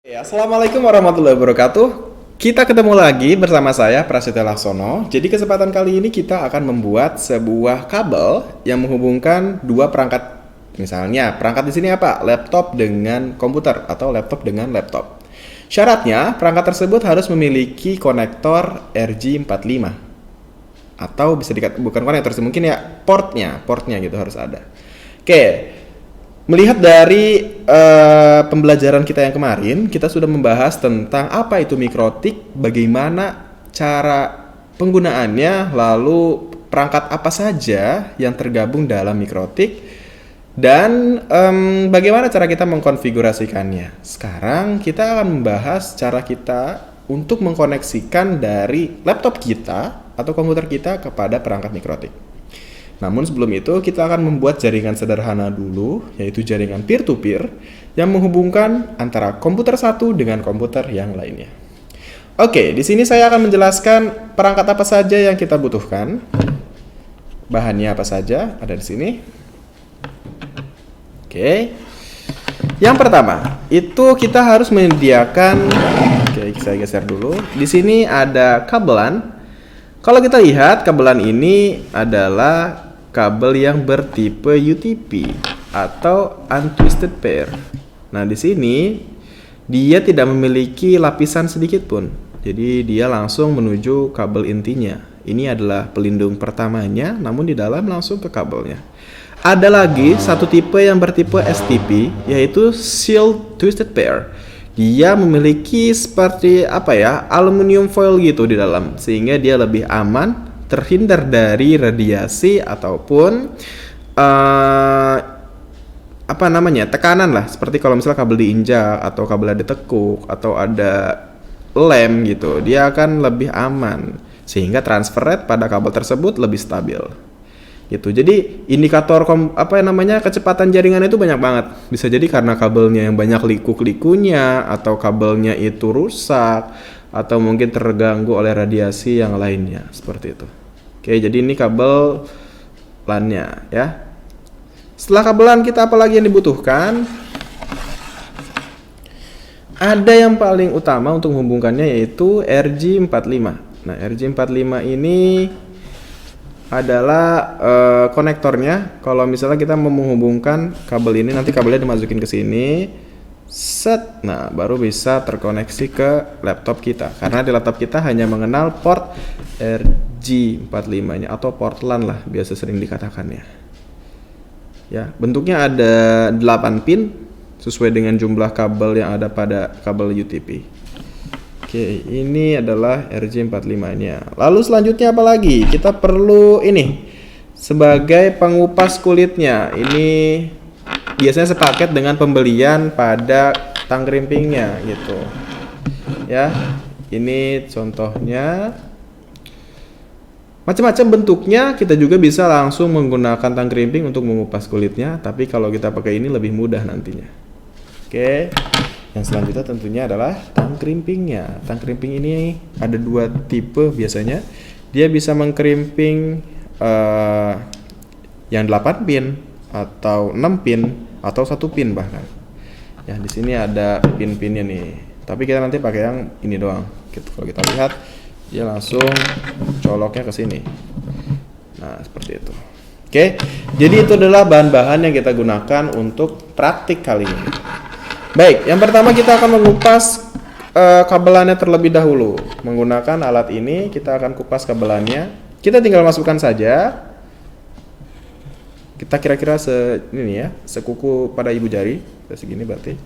Ya, Assalamualaikum warahmatullahi wabarakatuh. Kita ketemu lagi bersama saya Prasetya Laksono. Jadi kesempatan kali ini kita akan membuat sebuah kabel yang menghubungkan dua perangkat. Misalnya, perangkat di sini apa? Laptop dengan komputer atau laptop dengan laptop. Syaratnya, perangkat tersebut harus memiliki konektor RJ45 atau bisa dikatakan bukan konektor sih, mungkin ya portnya gitu harus ada. Oke, melihat dari pembelajaran kita yang kemarin, kita sudah membahas tentang apa itu mikrotik, bagaimana cara penggunaannya, lalu perangkat apa saja yang tergabung dalam mikrotik, dan bagaimana cara kita mengkonfigurasikannya. Sekarang kita akan membahas cara kita untuk mengkoneksikan dari laptop kita atau komputer kita kepada perangkat mikrotik. Namun sebelum itu kita akan membuat jaringan sederhana dulu, yaitu jaringan peer-to-peer yang menghubungkan antara komputer satu dengan komputer yang lainnya. Oke, di sini saya akan menjelaskan perangkat apa saja yang kita butuhkan. Bahannya apa saja ada di sini. Oke. Yang pertama, itu kita harus menyediakan. Oke, saya geser dulu. Di sini ada kabelan. Kalau kita lihat, kabelan ini adalah kabel yang bertipe UTP atau untwisted pair. Nah, di sini dia tidak memiliki lapisan sedikit pun. Jadi dia langsung menuju kabel intinya. Ini adalah pelindung pertamanya, namun di dalam langsung ke kabelnya. Ada lagi satu tipe yang bertipe STP, yaitu sealed twisted pair. Dia memiliki seperti aluminium foil gitu di dalam, sehingga dia lebih aman, terhindar dari radiasi ataupun tekanan lah, seperti kalau misalnya kabel diinjak atau kabel ada ditekuk atau ada lem gitu, dia akan lebih aman, sehingga transfer rate pada kabel tersebut lebih stabil. Gitu. Jadi indikator kecepatan jaringan itu banyak banget. Bisa jadi karena kabelnya yang banyak liku-likunya, atau kabelnya itu rusak, atau mungkin terganggu oleh radiasi yang lainnya, seperti itu. Oke, jadi ini kabel LAN-nya ya. Setelah kabelan, kita apa lagi yang dibutuhkan? Ada yang paling utama untuk menghubungkannya, yaitu RJ45. Nah, RJ45 ini adalah konektornya. Kalau misalnya kita mau menghubungkan kabel ini, nanti kabelnya dimasukin ke sini, set, nah baru bisa terkoneksi ke laptop kita. Karena di laptop kita hanya mengenal port RJ45 nya atau port LAN lah, biasa sering dikatakannya. Ya, bentuknya ada 8 pin sesuai dengan jumlah kabel yang ada pada kabel UTP. Oke, ini adalah RJ45-nya. Lalu selanjutnya apa lagi? Kita perlu ini sebagai pengupas kulitnya. Ini biasanya sepaket dengan pembelian pada tang krimpingnya gitu. Ya, ini contohnya. Macam-macam bentuknya, kita juga bisa langsung menggunakan tang krimping untuk mengupas kulitnya. Tapi kalau kita pakai ini lebih mudah nantinya. Oke. Yang selanjutnya tentunya adalah tang krimpingnya. Tang krimping ini ada dua tipe biasanya. Dia bisa mengkrimping yang 8 pin atau 6 pin atau 1 pin bahkan. Ya, di sini ada pin-pinnya nih. Tapi kita nanti pakai yang ini doang. Gitu. Kalau kita lihat, dia langsung coloknya ke sini. Nah, seperti itu. Oke. Jadi itu adalah bahan-bahan yang kita gunakan untuk praktik kali ini. Baik, yang pertama kita akan mengupas kabelannya terlebih dahulu. Menggunakan alat ini, kita akan kupas kabelannya. Kita tinggal masukkan saja. Kita kira-kira sekuku pada ibu jari, segini berarti.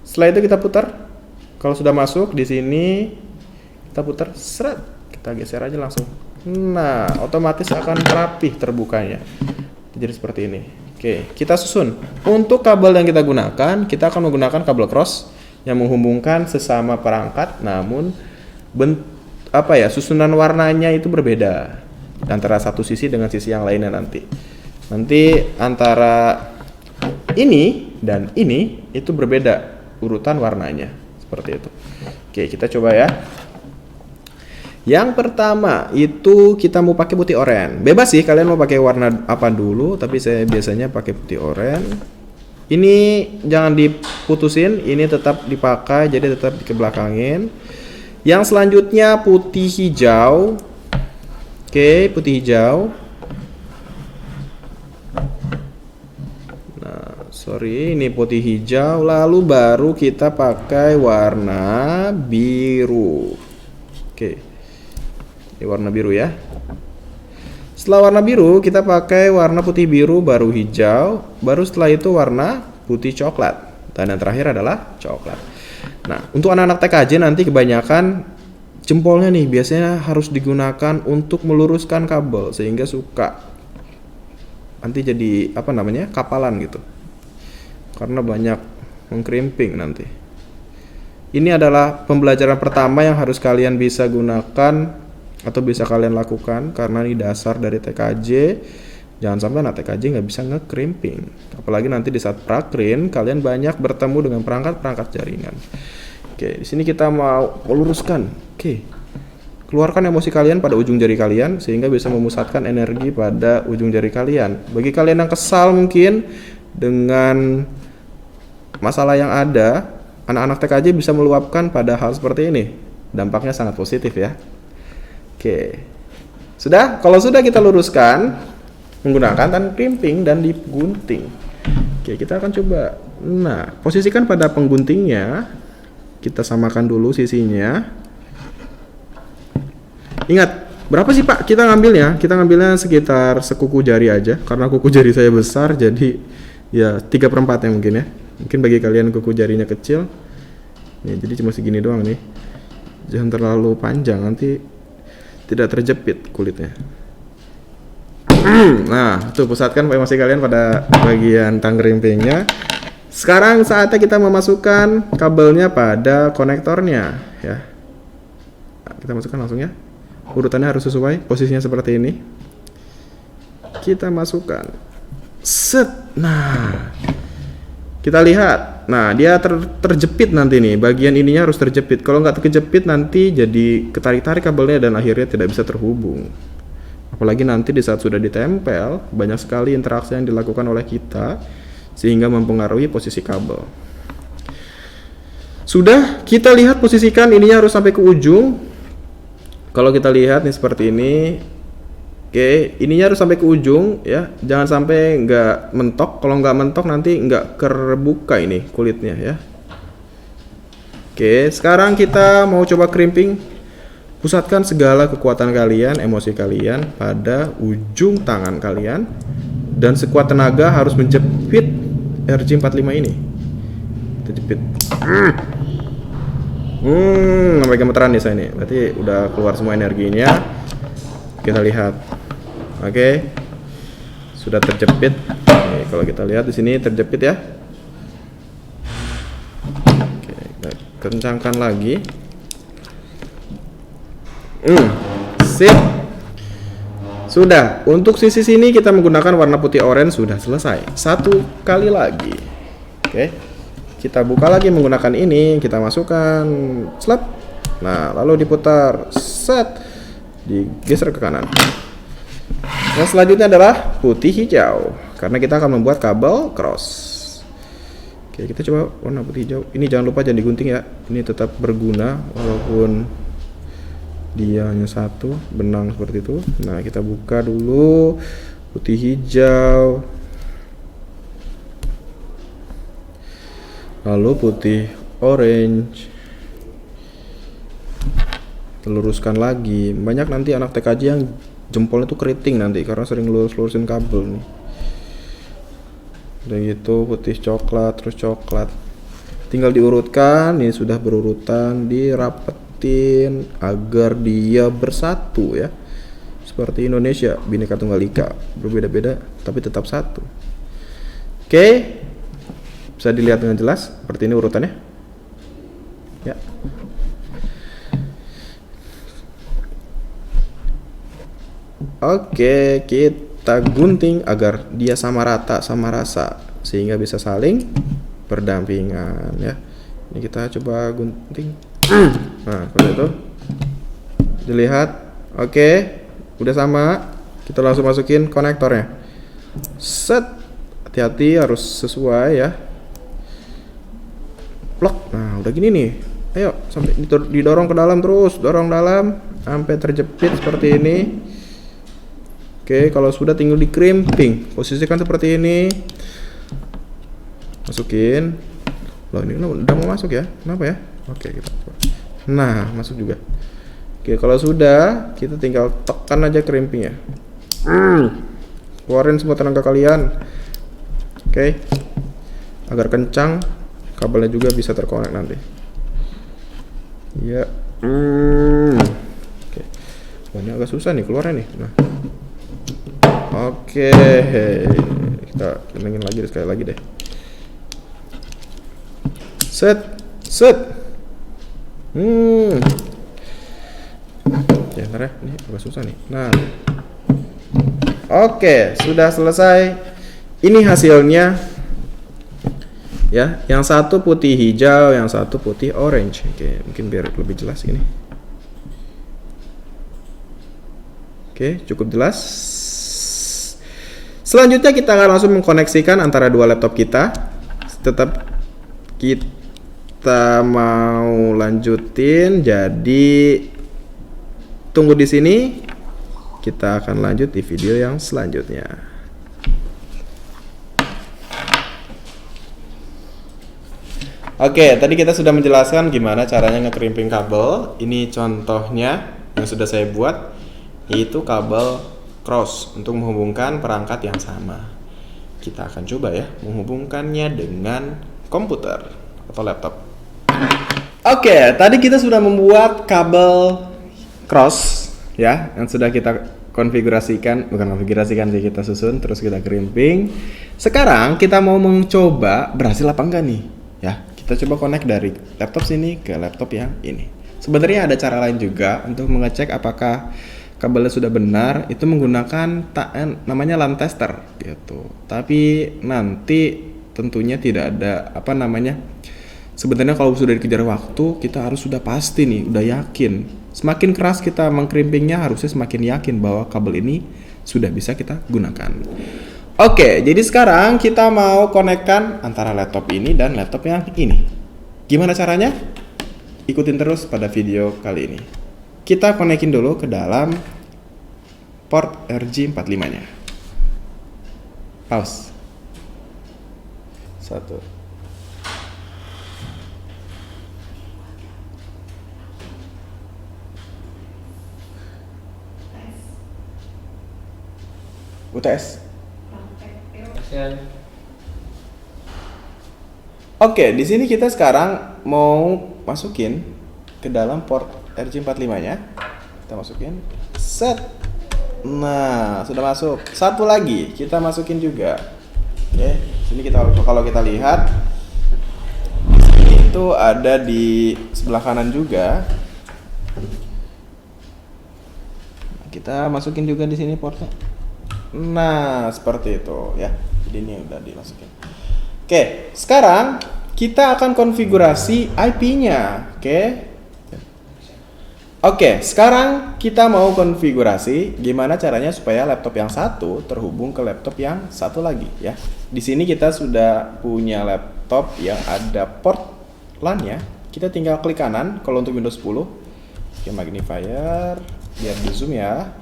Setelah itu kita putar. Kalau sudah masuk di sini, kita putar, seret. Kita geser aja langsung. Nah, otomatis akan rapih terbukanya. Jadi seperti ini. Oke, kita susun. Untuk kabel yang kita gunakan, kita akan menggunakan kabel cross yang menghubungkan sesama perangkat, namun susunan warnanya itu berbeda antara satu sisi dengan sisi yang lainnya nanti. Nanti antara ini dan ini itu berbeda urutan warnanya, seperti itu. Oke, kita coba ya. Yang pertama itu kita mau pakai putih oranye. Bebas sih kalian mau pakai warna apa dulu, tapi saya biasanya pakai putih oranye. Ini jangan diputusin, ini tetap dipakai, jadi tetap dikebelakangin. Yang selanjutnya putih hijau. Oke, putih hijau. Nah, sorry, ini putih hijau. Lalu baru kita pakai warna biru. Oke, ini warna biru ya. Setelah warna biru, kita pakai warna putih biru, baru hijau, baru setelah itu warna putih coklat. Dan yang terakhir adalah coklat. Nah, untuk anak-anak TKJ nanti kebanyakan jempolnya nih biasanya harus digunakan untuk meluruskan kabel sehingga suka nanti jadi apa namanya? Kapalan gitu. Karena banyak mengkrimping nanti. Ini adalah pembelajaran pertama yang harus kalian bisa gunakan atau bisa kalian lakukan karena ini dasar dari TKJ. Jangan sampai anak TKJ nggak bisa ngekrimping. Apalagi nanti di saat prakrin kalian banyak bertemu dengan perangkat-perangkat jaringan. Oke, di sini kita mau meluruskan. Oke, keluarkan emosi kalian pada ujung jari kalian sehingga bisa memusatkan energi pada ujung jari kalian. Bagi kalian yang kesal mungkin dengan masalah yang ada, anak-anak TKJ bisa meluapkan pada hal seperti ini. Dampaknya sangat positif ya. Oke, sudah. Kalau sudah kita luruskan menggunakan tan crimping dan digunting. Oke, kita akan coba. Nah, posisikan pada pengguntingnya. Kita samakan dulu sisinya. Ingat, berapa sih Pak kita ngambilnya? Kita ngambilnya sekitar sekuku jari aja. Karena kuku jari saya besar, jadi ya 3/4 ya mungkin ya. Mungkin bagi kalian kuku jarinya kecil. Nih, jadi cuma segini doang nih. Jangan terlalu panjang, nanti tidak terjepit kulitnya. Nah, tuh pusatkan emosi kalian pada bagian tang crimpingnya. Sekarang saatnya kita memasukkan kabelnya pada konektornya ya. Nah, kita masukkan langsung ya. Urutannya harus sesuai, posisinya seperti ini. Kita masukkan. Set. Nah, kita lihat. Nah, dia terjepit nanti nih. Bagian ininya harus terjepit. Kalau nggak terjepit nanti jadi ketarik-tarik kabelnya dan akhirnya tidak bisa terhubung. Apalagi nanti di saat sudah ditempel, banyak sekali interaksi yang dilakukan oleh kita sehingga mempengaruhi posisi kabel. Sudah, kita lihat posisikan ininya harus sampai ke ujung. Kalau kita lihat nih seperti ini. Oke, ininya harus sampai ke ujung ya. Jangan sampai nggak mentok. Kalau nggak mentok nanti nggak terbuka ini kulitnya ya. Oke, sekarang kita mau coba crimping. Pusatkan segala kekuatan kalian, emosi kalian pada ujung tangan kalian. Dan sekuat tenaga harus menjepit RJ45 ini. Kita jepit. Sampai gemeteran nih saya ini. Berarti udah keluar semua energinya. Kita lihat. Oke. Sudah terjepit. Nih, kalau kita lihat di sini terjepit ya. Oke, kita kencangkan lagi. Sip. Sudah. Untuk sisi sini kita menggunakan warna putih orange sudah selesai. Satu kali lagi. Oke. Kita buka lagi menggunakan ini, kita masukkan slap. Nah, lalu diputar. Set. Digeser ke kanan. Yang selanjutnya adalah putih hijau karena kita akan membuat kabel cross. Oke, kita coba warna putih hijau. Ini jangan lupa jangan digunting ya. Ini tetap berguna walaupun dia hanya satu benang seperti itu. Nah, kita buka dulu putih hijau. Lalu putih orange. Luruskan lagi. Banyak nanti anak TKJ yang jempolnya tuh keriting nanti karena sering lurus-lurusin kabel nih. Udah gitu putih coklat, terus coklat. Tinggal diurutkan, ini sudah berurutan, dirapetin agar dia bersatu ya. Seperti Indonesia, Bhinneka Tunggal Ika, berbeda-beda tapi tetap satu. Oke. Bisa dilihat dengan jelas seperti ini urutannya. Ya. Oke, kita gunting agar dia sama rata sama rasa sehingga bisa saling berdampingan ya. Ini kita coba gunting. Nah, seperti itu. Dilihat. Oke, udah sama. Kita langsung masukin konektornya. Set. hati-hati, harus sesuai ya. Plok. Nah, udah gini nih. Ayo, sampai didorong ke dalam terus, dorong dalam sampai terjepit seperti ini. Oke, kalau sudah tinggal di crimping. Posisikan seperti ini. Masukin. Loh, ini udah mau masuk ya? Kenapa ya? Oke, kita coba. Nah, masuk juga. Oke, kalau sudah, kita tinggal tekan aja crimpingnya. Keluarin semua tenaga kalian. Oke. Agar kencang, kabelnya juga bisa terkonek nanti. Ya. Oke. Wah, ini agak susah nih keluarnya nih. Nah. Oke. Kita kencengin lagi sekali lagi deh. Set. Ya, ntar ya. Ini agak susah nih. Nah. Oke, sudah selesai. Ini hasilnya. Ya, yang satu putih hijau, yang satu putih orange. Oke, mungkin biar lebih jelas ini. Oke, cukup jelas. Selanjutnya kita akan langsung mengkoneksikan antara dua laptop kita. Tetap kita mau lanjutin, jadi tunggu di sini. Kita akan lanjut di video yang selanjutnya. Oke, tadi kita sudah menjelaskan gimana caranya nge-crimping kabel. Ini contohnya yang sudah saya buat, yaitu kabel cross untuk menghubungkan perangkat yang sama. Kita akan coba ya menghubungkannya dengan komputer atau laptop. Oke, tadi kita sudah membuat kabel cross ya, yang sudah kita konfigurasikan, bukan konfigurasikan sih, kita susun terus kita crimping. Sekarang kita mau mencoba berhasil apa enggak nih ya. Kita coba connect dari laptop sini ke laptop yang ini. Sebenarnya ada cara lain juga untuk mengecek apakah kabelnya sudah benar, itu menggunakan namanya LAN tester gitu. Tapi nanti tentunya tidak ada sebenarnya kalau sudah dikejar waktu, kita harus sudah pasti nih, udah yakin. Semakin keras kita mengkrimpingnya, harusnya semakin yakin bahwa kabel ini sudah bisa kita gunakan. Oke, jadi sekarang kita mau konekkan antara laptop ini dan laptop yang ini. Gimana caranya? Ikutin terus pada video kali ini. Kita konekin dulu ke dalam port RJ45-nya. Pause. 1. UTS. Oke, di sini kita sekarang mau masukin ke dalam port RJ45-nya. Kita masukin. Set. Nah, sudah masuk. Satu lagi kita masukin juga. Oke, sini kalau kita lihat di sini itu ada di sebelah kanan juga. Kita masukin juga di sini portnya. Nah, seperti itu ya. Jadi ini udah dimasukin. Oke, sekarang kita akan konfigurasi IP-nya. Oke, sekarang kita mau konfigurasi gimana caranya supaya laptop yang satu terhubung ke laptop yang satu lagi ya. Di sini kita sudah punya laptop yang ada port LAN-nya. Kita tinggal klik kanan kalau untuk Windows 10. Oke, magnifier biar di zoom ya.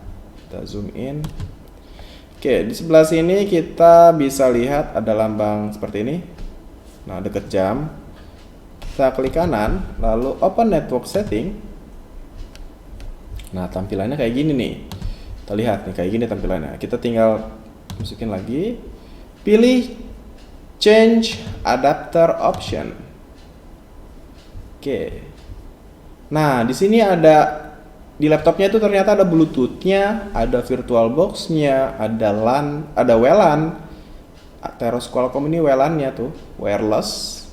Kita zoom in. Oke, di sebelah sini kita bisa lihat ada lambang seperti ini. Nah, dekat jam. Kita klik kanan, lalu open network setting. Nah, tampilannya kayak gini nih. Kita lihat nih, kayak gini tampilannya. Kita tinggal masukin lagi. Pilih change adapter option. Oke. Nah, di sini di laptopnya itu ternyata ada Bluetooth-nya, ada VirtualBox-nya, ada LAN, ada WLAN. Teros Qualcomm ini WLAN-nya tuh, wireless.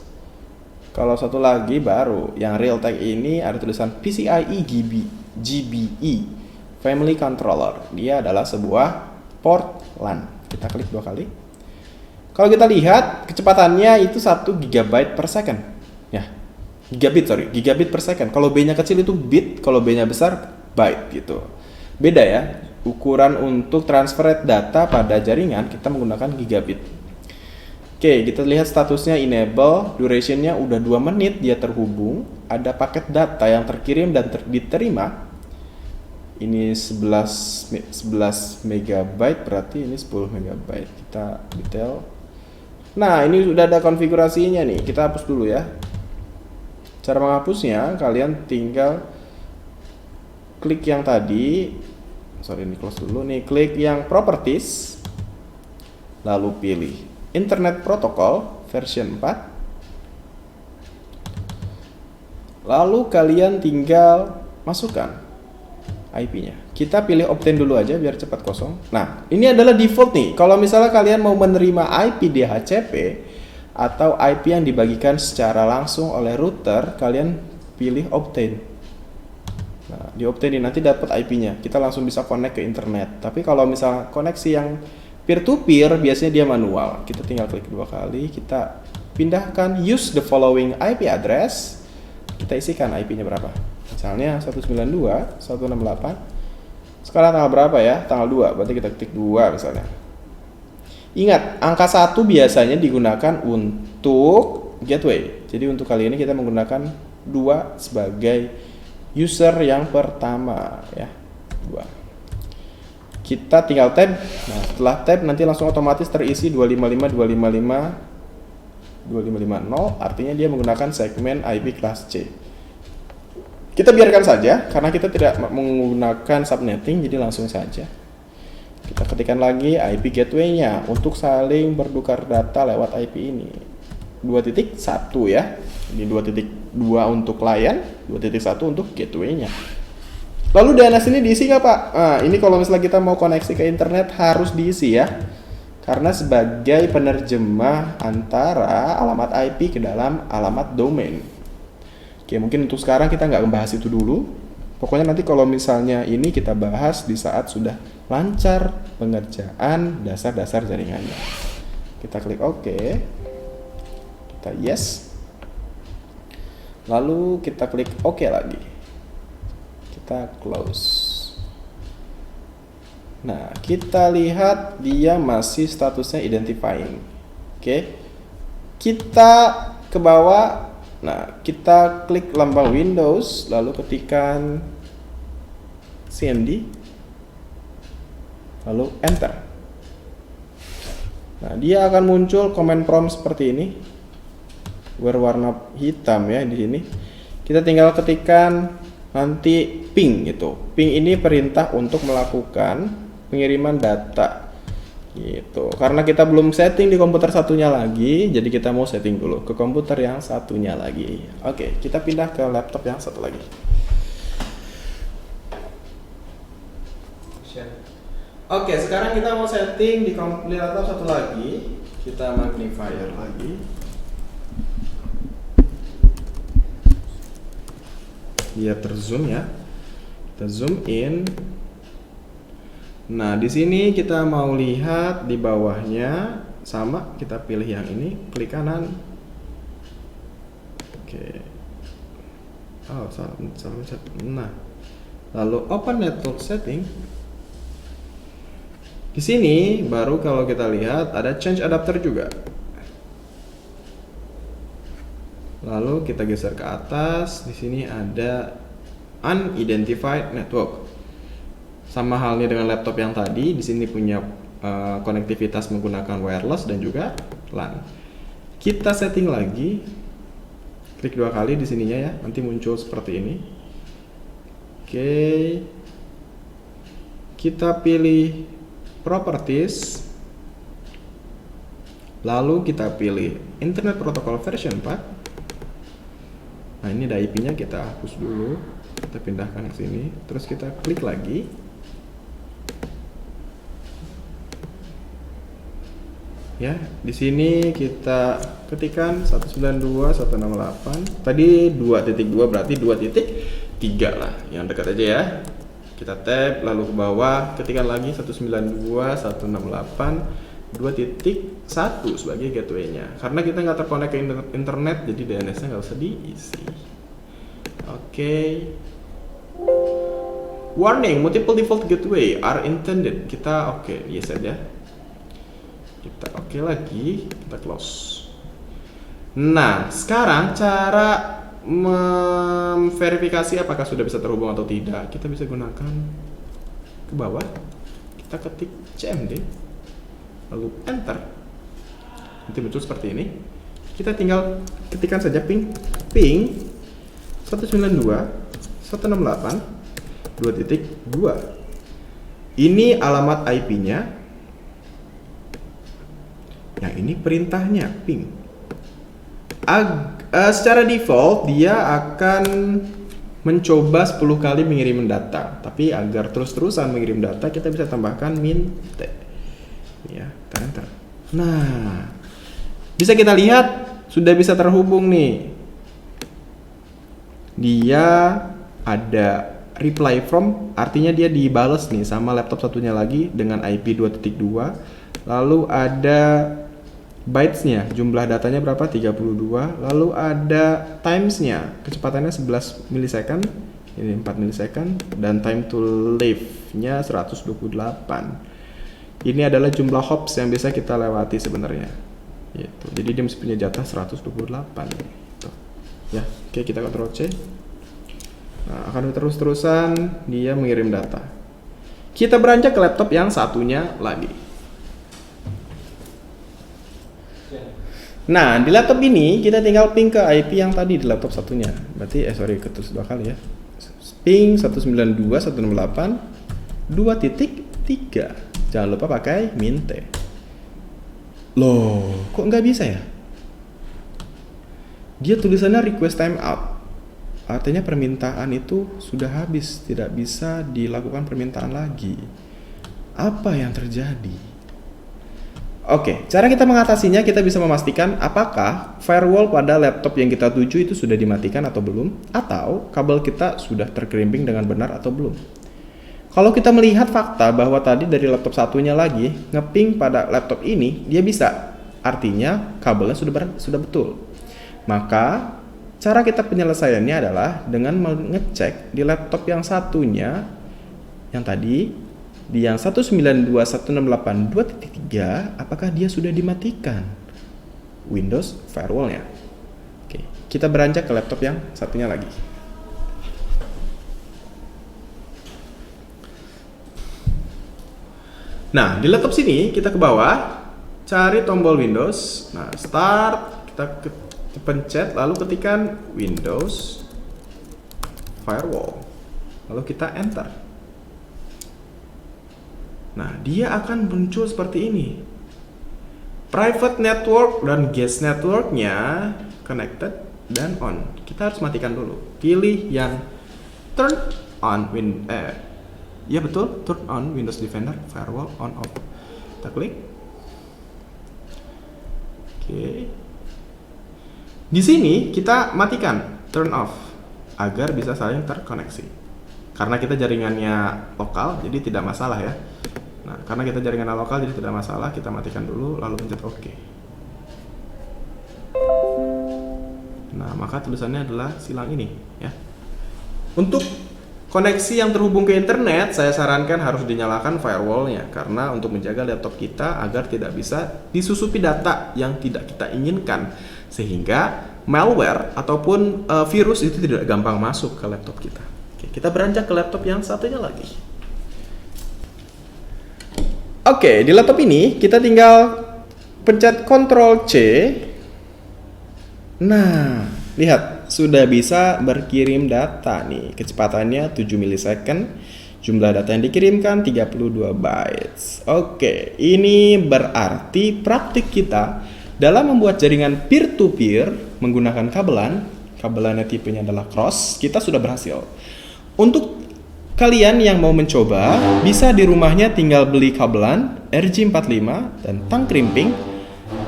Kalau satu lagi baru, yang Realtek ini ada tulisan PCIe GBE, Family Controller. Dia adalah sebuah port LAN. Kita klik 2 kali. Kalau kita lihat, kecepatannya itu 1 GB per second. Ya, gigabit per second. Kalau B-nya kecil itu bit, kalau B-nya besar byte gitu. Beda ya. Ukuran untuk transfer data pada jaringan kita menggunakan gigabit. Oke, kita lihat statusnya enable, durationnya udah 2 menit dia terhubung, ada paket data yang terkirim dan diterima. Ini 11 megabyte, berarti ini 10 megabyte. Kita detail. Nah, ini sudah ada konfigurasinya nih. Kita hapus dulu ya. Cara menghapusnya, kalian tinggal klik yang tadi. Sorry, ini close dulu nih. Klik yang properties. Lalu pilih Internet Protocol version 4. Lalu kalian tinggal masukkan IP-nya. Kita pilih obtain dulu aja biar cepat kosong. Nah, ini adalah default nih. Kalau misalnya kalian mau menerima IP DHCP atau IP yang dibagikan secara langsung oleh router, kalian pilih obtain. Nah, di obtain ini nanti dapat IP-nya. Kita langsung bisa connect ke internet. Tapi kalau misalnya koneksi yang peer-to-peer, biasanya dia manual. Kita tinggal klik 2 kali, kita pindahkan use the following IP address. Kita isikan IP-nya berapa. Misalnya 192.168. Sekarang tanggal berapa ya? Tanggal 2, berarti kita ketik 2 misalnya. Ingat, angka 1 biasanya digunakan untuk gateway. Jadi untuk kali ini kita menggunakan 2 sebagai user yang pertama ya. 2. Kita tinggal tab. Nah, setelah tab nanti langsung otomatis terisi 255.255.255.0, artinya dia menggunakan segmen IP kelas C. Kita biarkan saja karena kita tidak menggunakan subnetting, jadi langsung saja. Kita ketikkan lagi IP gateway-nya untuk saling bertukar data lewat IP ini. 2.1 ya. Ini 2.2 untuk client, 2.1 untuk gateway-nya. Lalu DNS ini diisi nggak Pak? Nah, ini kalau misalnya kita mau koneksi ke internet harus diisi ya. Karena sebagai penerjemah antara alamat IP ke dalam alamat domain. Oke, mungkin untuk sekarang kita nggak membahas itu dulu. Pokoknya nanti kalau misalnya ini kita bahas di saat sudah lancar pengerjaan dasar-dasar jaringannya. Kita klik OK. Kita yes. Lalu kita klik OK lagi. Kita close. Nah, kita lihat dia masih statusnya identifying. Oke. Kita ke bawah. Nah, kita klik lambang Windows, lalu ketikkan CMD, lalu enter. Nah, dia akan muncul command prompt seperti ini, berwarna hitam ya di sini. Kita tinggal ketikkan nanti ping gitu. Ping ini perintah untuk melakukan pengiriman data gitu. Karena kita belum setting di komputer satunya lagi, jadi kita mau setting dulu ke komputer yang satunya lagi. Oke, kita pindah ke laptop yang satu lagi. Oke, sekarang kita mau setting di laptop satu lagi. Kita magnifier lagi. Dia terzoom ya. Kita zoom in. Nah, di sini kita mau lihat di bawahnya sama, kita pilih yang ini, klik kanan. Oke. Oh, salah. Nah, lalu open network setting. Di sini baru kalau kita lihat ada change adapter juga. Lalu kita geser ke atas, di sini ada unidentified network. Sama halnya dengan laptop yang tadi, di sini punya konektivitas menggunakan wireless dan juga LAN. Kita setting lagi, klik 2 kali di sininya ya, nanti muncul seperti ini. Oke, kita pilih properties, lalu kita pilih Internet Protocol version 4. Nah, ini ada IP-nya, kita hapus dulu, kita pindahkan ke sini, terus kita klik lagi. Ya, di sini kita ketikkan 192.168. Tadi 2.2 berarti 2.3 lah, yang dekat aja ya. Kita tab, lalu ke bawah, ketikkan lagi 192.168.2.1 sebagai gateway-nya. Karena kita nggak terkonek ke internet, jadi DNS-nya nggak usah diisi. Oke. Warning, multiple default gateway are intended. Kita oke, yes saja. Kita oke lagi, kita close. Nah, sekarang cara memverifikasi apakah sudah bisa terhubung atau tidak, kita bisa gunakan ke bawah, kita ketik CMD, lalu enter, nanti muncul seperti ini. Kita tinggal ketikkan saja ping 192.168.2.2. Ini alamat IP-nya. Yang ini perintahnya ping. Secara default dia akan mencoba 10 kali mengirim data, tapi agar terus-terusan mengirim data kita bisa tambahkan min t. Ya, kita enter. Nah, bisa kita lihat sudah bisa terhubung nih. Dia ada reply from, artinya dia dibales nih sama laptop satunya lagi dengan IP 2.2. Lalu ada bytes-nya, jumlah datanya berapa? 32. Lalu ada times-nya, kecepatannya 11 milisecond, ini 4 milisecond, dan time to live-nya 128. Ini adalah jumlah hops yang bisa kita lewati sebenarnya. Gitu. Jadi dia masih punya jatah 128. Gitu. Ya, oke, kita Ctrl C. Nah, akan terus-terusan dia mengirim data. Kita beranjak ke laptop yang satunya lagi. Nah, di laptop ini kita tinggal ping ke IP yang tadi di laptop satunya. Berarti ketus 2 kali ya. Ping 192.168.2.3. Jangan lupa pakai min t. Loh, kok nggak bisa ya? Dia tulisannya request timeout. Artinya permintaan itu sudah habis, tidak bisa dilakukan permintaan lagi. Apa yang terjadi? Oke, cara kita mengatasinya, kita bisa memastikan apakah firewall pada laptop yang kita tuju itu sudah dimatikan atau belum, atau kabel kita sudah terkerimping dengan benar atau belum. Kalau kita melihat fakta bahwa tadi dari laptop satunya lagi ngeping pada laptop ini, dia bisa. Artinya kabelnya sudah betul. Maka cara kita penyelesaiannya adalah dengan mengecek di laptop yang satunya, yang tadi di yang 192.168.2.3, apakah dia sudah dimatikan Windows firewall-nya. Oke, kita beranjak ke laptop yang satunya lagi. Nah, di laptop sini kita ke bawah, cari tombol Windows. Nah, start, kita pencet, lalu ketikkan Windows Firewall. Lalu kita enter. Nah, dia akan muncul seperti ini. Private network dan guest networknya connected dan on. Kita harus matikan dulu. Pilih yang turn on ya betul, turn on Windows Defender Firewall on off. Kita klik. Oke. Di sini kita matikan turn off agar bisa saling terkoneksi. Karena kita jaringannya lokal, jadi tidak masalah ya. Nah, karena kita jaringannya lokal, jadi tidak masalah. Kita matikan dulu, lalu pencet OK. Nah, maka tulisannya adalah silang ini ya. Untuk koneksi yang terhubung ke internet, saya sarankan harus dinyalakan firewall-nya karena untuk menjaga laptop kita agar tidak bisa disusupi data yang tidak kita inginkan, sehingga malware ataupun virus itu tidak gampang masuk ke laptop kita. Oke, kita beranjak ke laptop yang satunya lagi. Oke, di laptop ini kita tinggal pencet Ctrl C. Nah, lihat, sudah bisa berkirim data nih. Kecepatannya 7 milisecond. Jumlah data yang dikirimkan 32 bytes. Oke, ini berarti praktik kita dalam membuat jaringan peer-to-peer menggunakan kabelannya tipenya adalah cross, kita sudah berhasil. Untuk kalian yang mau mencoba, bisa di rumahnya tinggal beli kabelan RJ45 dan tang krimping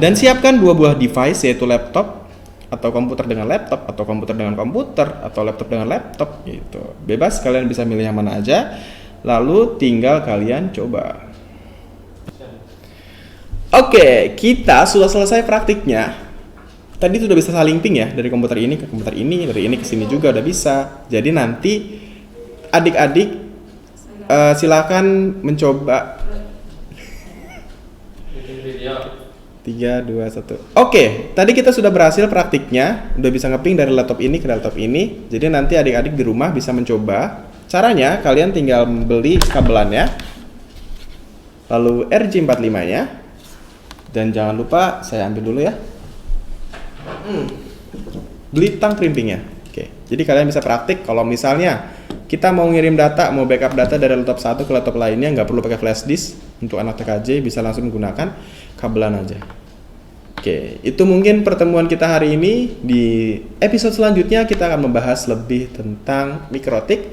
dan siapkan dua buah device, yaitu laptop atau komputer dengan laptop, atau komputer dengan komputer, atau laptop dengan laptop gitu. Bebas, kalian bisa milih yang mana aja. Lalu tinggal kalian coba. Oke, kita sudah selesai praktiknya. Tadi sudah bisa saling ping ya, dari komputer ini ke komputer ini, dari ini ke sini juga udah bisa. Jadi nanti adik-adik silakan mencoba. 3, 2, 1. Oke, tadi kita sudah berhasil praktiknya. Udah bisa ngeping dari laptop ini ke laptop ini. Jadi nanti adik-adik di rumah bisa mencoba. Caranya, kalian tinggal beli kabelannya. Lalu RJ45-nya. Dan jangan lupa, saya ambil dulu ya. Beli tang crimpingnya. Oke, jadi kalian bisa praktik kalau misalnya kita mau ngirim data, mau backup data dari laptop satu ke laptop lainnya, nggak perlu pakai flash disk. Untuk anak TKJ bisa langsung menggunakan kabelan aja. Oke, itu mungkin pertemuan kita hari ini. Di episode selanjutnya kita akan membahas lebih tentang mikrotik,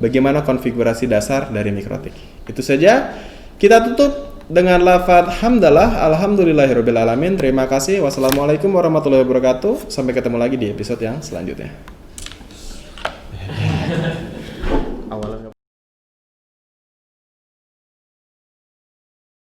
bagaimana konfigurasi dasar dari mikrotik. Itu saja. Kita tutup dengan lafaz hamdalah, alhamdulillahirabbil alamin. Terima kasih. Wassalamualaikum warahmatullahi wabarakatuh. Sampai ketemu lagi di episode yang selanjutnya.